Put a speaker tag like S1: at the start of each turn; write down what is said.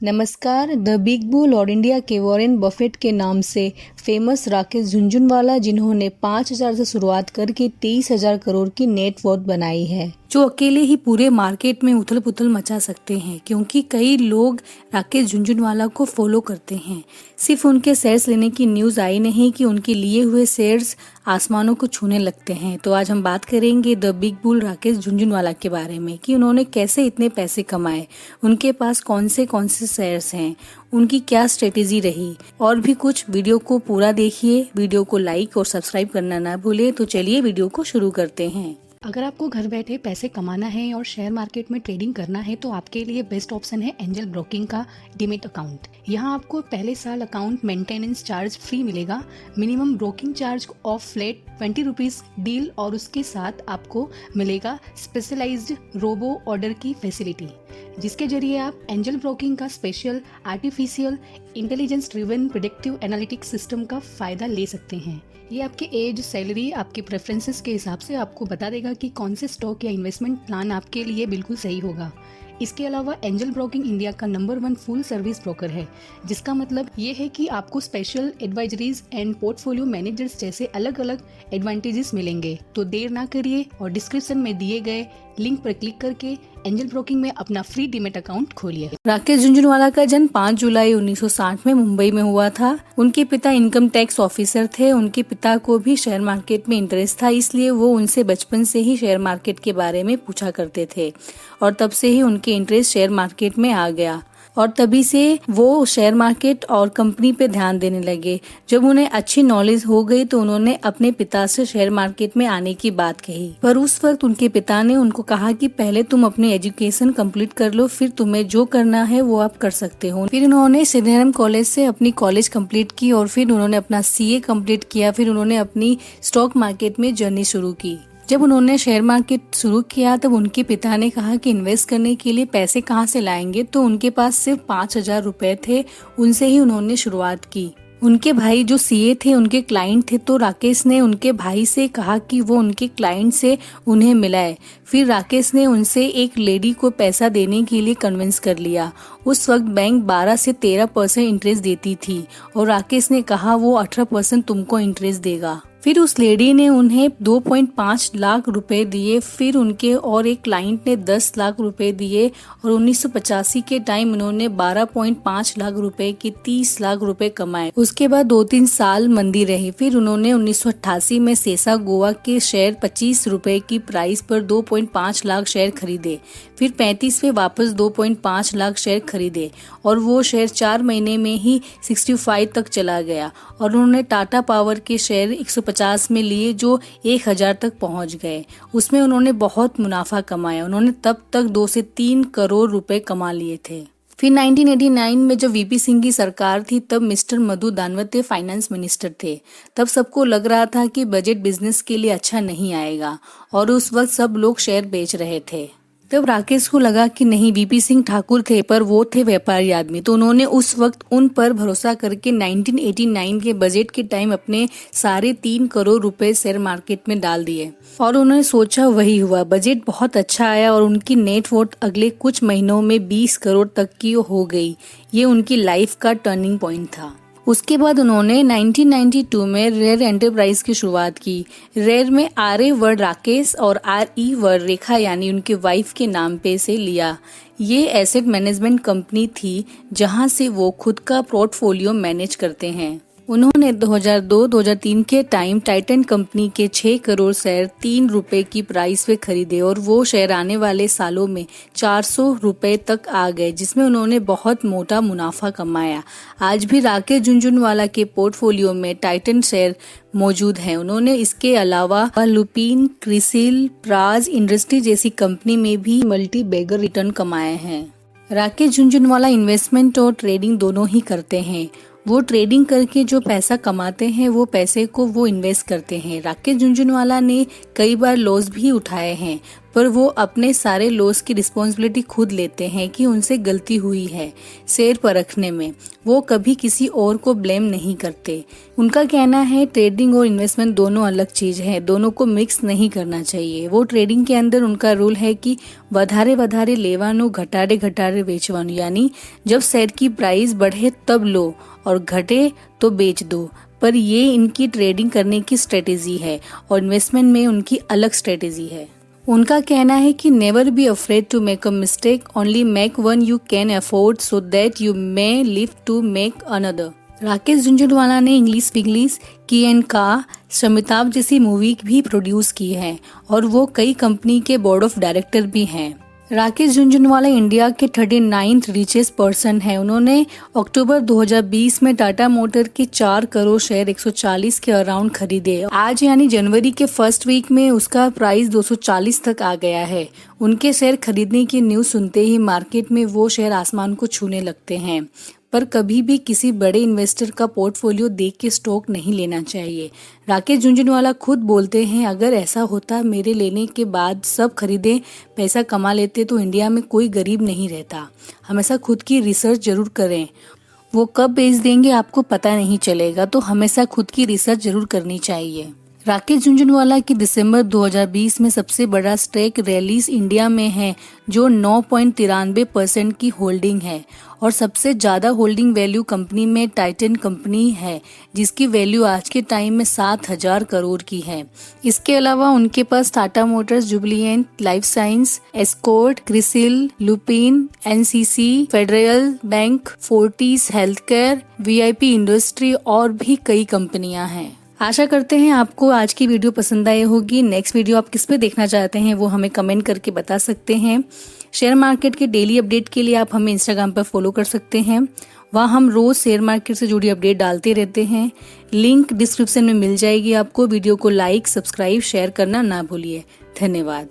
S1: नमस्कार। The big bull और India के वॉरेन बफेट के नाम से फेमस राकेश झुनझुनवाला, जिन्होंने 5,000 से शुरुआत करके 23,000 करोड़ की नेट वर्थ बनाई है, जो अकेले ही पूरे मार्केट में उथल पुथल मचा सकते हैं, क्योंकि कई लोग राकेश झुनझुनवाला को फॉलो करते हैं। सिर्फ उनके शेयर्स लेने की न्यूज आई नहीं कि उनके लिए हुए शेयर्स आसमानों को छूने लगते हैं। तो आज हम बात करेंगे the big bull Rakesh Jhunjhunwala के बारे में कि उन्होंने कैसे इतने पैसे कमाए, उनके पास कौन से शेयर्स हैं, उनकी क्या स्ट्रेटेजी रही और भी कुछ। वीडियो को पूरा देखिए, वीडियो को लाइक और सब्सक्राइब करना ना भूले। तो चलिए वीडियो को शुरू करते हैं।
S2: अगर आपको घर बैठे पैसे कमाना है और शेयर मार्केट में ट्रेडिंग करना है तो आपके लिए बेस्ट ऑप्शन है एंजल ब्रोकिंग का डीमैट अकाउंट। यहाँ आपको पहले साल अकाउंट मेंटेनेंस चार्ज फ्री मिलेगा। Minimum broking charge of flat 20 rupees deal और उसके साथ आपको मिलेगा स्पेशलाइज्ड रोबो ऑर्डर की फैसिलिटी, जिसके जरिए आप एंजल ब्रोकिंग का special artificial intelligence driven predictive analytics system का फायदा ले सकते हैं। ये आपके एज, सैलरी, आपके प्रेफरेंसेस के हिसाब से आपको बता देगा कि कौन से स्टॉक या इन्वेस्टमेंट प्लान आपके लिए बिल्कुल सही होगा। इसके अलावा एंजल ब्रोकिंग इंडिया का नंबर 1 फुल सर्विस ब्रोकर है, जिसका मतलब ये है कि आपको special advisories and portfolio managers जैसे अलग अलग एडवांटेजेस मिलेंगे। तो देर ना करिए और डिस्क्रिप्शन में दिए गए लिंक पर क्लिक करके एंजल ब्रोकिंग में अपना फ्री डीमैट अकाउंट खोलिए।
S1: राकेश झुनझुनवाला का जन्म 5 जुलाई 1960 में मुंबई में हुआ था। उनके पिता इनकम टैक्स ऑफिसर थे। उनके पिता को भी शेयर मार्केट में इंटरेस्ट था, इसलिए वो उनसे बचपन से ही शेयर मार्केट के बारे में पूछा करते थे और तब से ही उनके इंटरेस्ट शेयर मार्केट में आ गया और तभी से वो शेयर मार्केट और कंपनी पे ध्यान देने लगे। जब उन्हें अच्छी नॉलेज हो गई तो उन्होंने अपने पिता से शेयर मार्केट में आने की बात कही, पर उस वक्त उनके पिता ने उनको कहा कि पहले तुम अपनी एजुकेशन कंप्लीट कर लो, फिर तुम्हें जो करना है वो आप कर सकते हो। फिर उन्होंने श्रीधरम कॉलेज से अपनी कॉलेज कंप्लीट की और फिर उन्होंने अपना सीए कंप्लीट किया। फिर उन्होंने अपनी स्टॉक मार्केट में जर्नी शुरू की। जब उन्होंने शेयर मार्केट शुरू किया तब उनके पिता ने कहा कि इन्वेस्ट करने के लिए पैसे कहाँ से लाएंगे, तो उनके पास सिर्फ 5,000 रुपए थे। उनसे ही उन्होंने शुरुआत की। उनके भाई जो सीए थे उनके क्लाइंट थे, तो राकेश ने उनके भाई से कहा कि वो उनके क्लाइंट से उन्हें मिलाए। फिर राकेश ने उनसे एक लेडी को पैसा देने के लिए कन्विंस कर लिया। उस वक्त बैंक 12 से 13% इंटरेस्ट देती थी और राकेश ने कहा वो 18% तुमको इंटरेस्ट देगा। फिर उस लेडी ने उन्हें 2.5 लाख रुपए दिए। फिर उनके और एक क्लाइंट ने 10 लाख रुपए दिए और 1985 के टाइम उन्होंने 12.5 लाख रुपए के 30 लाख रुपए कमाए। उसके बाद 2-3 साल मंदी रही। फिर उन्होंने 1988 में सेसा गोवा के शेयर 25 रुपए की प्राइस पर 2.5 लाख शेयर खरीदे। फिर 35 में वापस 2.5 लाख शेयर खरीदे और वो शेयर 4 महीने में ही 65 तक चला गया और उन्होंने टाटा पावर के शेयर 150 में लिए जो 1000 तक पहुंच गए। उसमें उन्होंने बहुत मुनाफा कमाया। उन्होंने तब तक 2 से 3 करोड़ रुपए कमा लिए थे। फिर 1989 में जब वीपी सिंह की सरकार थी तब मिस्टर मधु दानवते फाइनेंस मिनिस्टर थे। तब सबको लग रहा था कि बजट बिजनेस के लिए अच्छा नहीं आएगा और उस वक्त सब लोग शेयर बेच रहे थे। तब राकेश को लगा कि नहीं, वीपी सिंह ठाकुर थे पर वो थे व्यापारी आदमी, तो उन्होंने उस वक्त उन पर भरोसा करके 1989 के बजट के टाइम अपने सारे 3 करोड़ रुपए शेयर मार्केट में डाल दिए और उन्होंने सोचा वही हुआ। बजट बहुत अच्छा आया और उनकी नेट वर्थ अगले कुछ महीनों में 20 करोड़ तक की हो गई। ये उनकी लाइफ का टर्निंग पॉइंट था। उसके बाद उन्होंने 1992 में रेयर एंटरप्राइज की शुरुआत की। रेयर में आर वर्ड राकेश और RE वर्ड रेखा यानी उनके वाइफ के नाम पे से लिया। ये एसेट मैनेजमेंट कंपनी थी जहां से वो खुद का पोर्टफोलियो मैनेज करते हैं। उन्होंने 2002-2003 के टाइम टाइटन कंपनी के 6 करोड़ शेयर 3 रुपए की प्राइस पे खरीदे और वो शेयर आने वाले सालों में 400 रुपए तक आ गए, जिसमें उन्होंने बहुत मोटा मुनाफा कमाया। आज भी राकेश झुनझुनवाला के पोर्टफोलियो में टाइटन शेयर मौजूद हैं। उन्होंने इसके अलावा लुपिन, क्रिसिल, प्राज इंडस्ट्री जैसी कंपनी में भी मल्टी बैगर रिटर्न कमाए हैं। राकेश झुनझुनवाला इन्वेस्टमेंट और ट्रेडिंग दोनों ही करते हैं। वो ट्रेडिंग करके जो पैसा कमाते हैं वो पैसे को वो इन्वेस्ट करते हैं। राकेश झुनझुनवाला ने कई बार लॉस भी उठाए हैं, पर वो अपने सारे लॉस की रिस्पॉन्सिबिलिटी खुद लेते हैं कि उनसे गलती हुई है शेयर परखने में। वो कभी किसी और को ब्लेम नहीं करते। उनका कहना है ट्रेडिंग और इन्वेस्टमेंट दोनों अलग चीज है, दोनों को मिक्स नहीं करना चाहिए। वो ट्रेडिंग के अंदर उनका रूल है कि વધારે લેવાનું, ઘટાડે વેચવાનું, यानी जब शेयर की प्राइस बढ़े तब लो और घटे तो बेच दो। पर ये इनकी ट्रेडिंग करने की स्ट्रेटेजी है और इन्वेस्टमेंट में उनकी अलग स्ट्रेटेजी है। उनका कहना है कि never be afraid to make a mistake, only make one you can afford so that you may live to make another. Rakesh Jhunjhunwala ने इंग्लिश पिघलिश की एंड का शमिताभ जैसी मूवी भी प्रोड्यूस की है और वो कई कंपनी के बोर्ड ऑफ डायरेक्टर भी हैं। राकेश झुनझुनवाला इंडिया के 39th रिचेस्ट पर्सन है। उन्होंने अक्टूबर 2020 में टाटा मोटर के 4 करोड़ शेयर 140 के अराउंड खरीदे। आज यानी जनवरी के फर्स्ट वीक में उसका प्राइस 240 तक आ गया है। उनके शेयर खरीदने की न्यूज सुनते ही मार्केट में वो शेयर आसमान को छूने लगते हैं। पर कभी भी किसी बड़े इन्वेस्टर का पोर्टफोलियो देख के स्टॉक नहीं लेना चाहिए। राकेश झुनझुनवाला खुद बोलते हैं, अगर ऐसा होता मेरे लेने के बाद सब खरीदे पैसा कमा लेते तो इंडिया में कोई गरीब नहीं रहता। हमेशा खुद की रिसर्च जरूर करें। वो कब बेच देंगे आपको पता नहीं चलेगा, तो हमेशा खुद की रिसर्च जरूर करनी चाहिए। राकेश झुनझुनवाला की दिसंबर 2020 में सबसे बड़ा स्टेक रैलीज इंडिया में है जो 9.93% की होल्डिंग है और सबसे ज्यादा होल्डिंग वैल्यू कंपनी में टाइटन कंपनी है जिसकी वैल्यू आज के टाइम में 7,000 करोड़ की है। इसके अलावा उनके पास Tata motors, Jubilant life science, Escort, Crisil, Lupin, NCC, Federal bank, Fortis healthcare, VIP industry और भी कई कंपनियां हैं। आशा करते हैं आपको आज की वीडियो पसंद आई होगी। नेक्स्ट वीडियो आप किस पे देखना चाहते हैं वो हमें कमेंट करके बता सकते हैं। शेयर मार्केट के डेली अपडेट के लिए आप हमें इंस्टाग्राम पर फॉलो कर सकते हैं। वहाँ हम रोज शेयर मार्केट से जुड़ी अपडेट डालते रहते हैं। लिंक डिस्क्रिप्शन में मिल जाएगी आपको। वीडियो को लाइक, सब्सक्राइब, शेयर करना ना भूलिए। धन्यवाद।